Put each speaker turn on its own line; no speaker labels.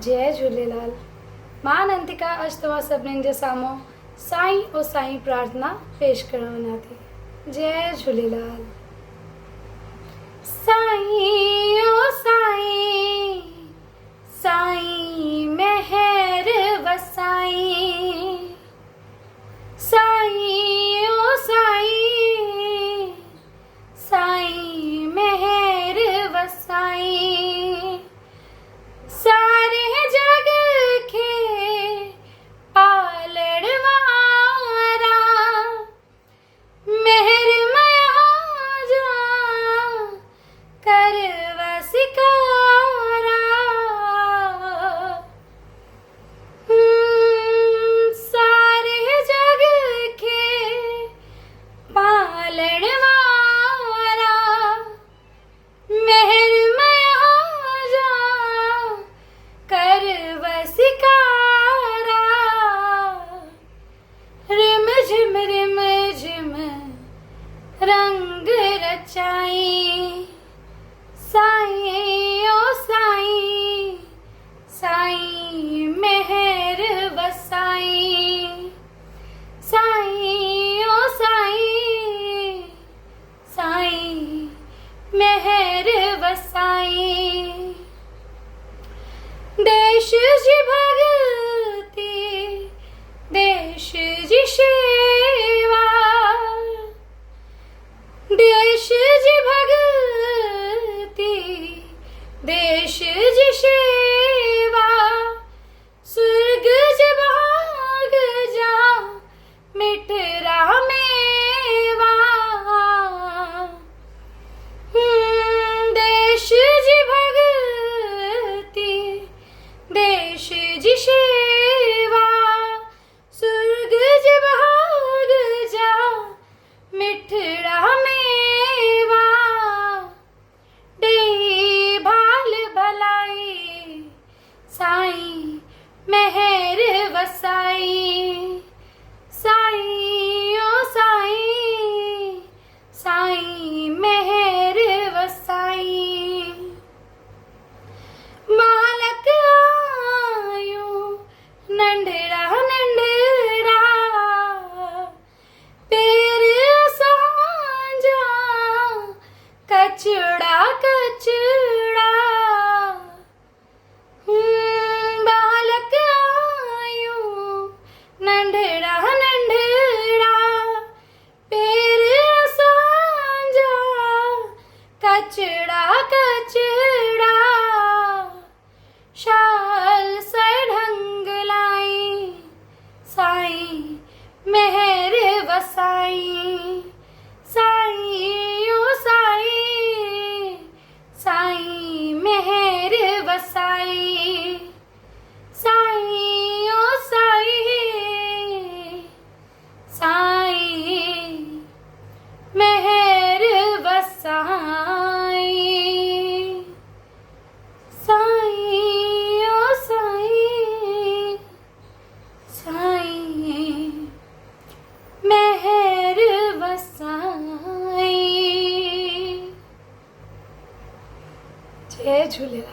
जय झूलेलाल। मां अनंतिका अॼु तव्हां सभिनीनि जे साम्हूं साईं ओ साईं प्रार्थना पेश करण वञा थी। जय झूलेलाल। साईं ओ साईं, साईं महर वसाईं। साईं ओ साईं, साईं महर वसाईं। सारे जग खे पालण वारा, महर मया कर वसिकारा। सारे जग के पालण वारा, महर मया कर वसिकारा। रिम झिम रंग रचाई। साईं ओ साईं, साईं महर वसाई। साईं ओ साईं, साईं महर वसाई। देश जी भगती, देश जी सेवा, देश जी भगती, देश जी सेवा। स्वर्ग ज भाग जा मिठरा मेवा। देश जी भगती, देश जी सेवा। स्वर्ग ज भाग जा मिठड़ा मेवा। दे भाल भलाई, साईं महर वसाई। साईं ओ साईं, साईं महर वसाई। मालक आयो नंढड़ा नंढड़ा, पेर सांझा कचड़ा कचड़ा। बालक आयो नंढड़ा नंढड़ा, पेर सांझा कचड़ा कचड़ा। शाल सढंग लाई, साईं महर वसाई। साईं ओ साईं, साईं महर वसाई। साईं ओ साईं, साईं महर वसाई। साईं ओ साईं, साईं महर वसाई। जय झूलेलाल।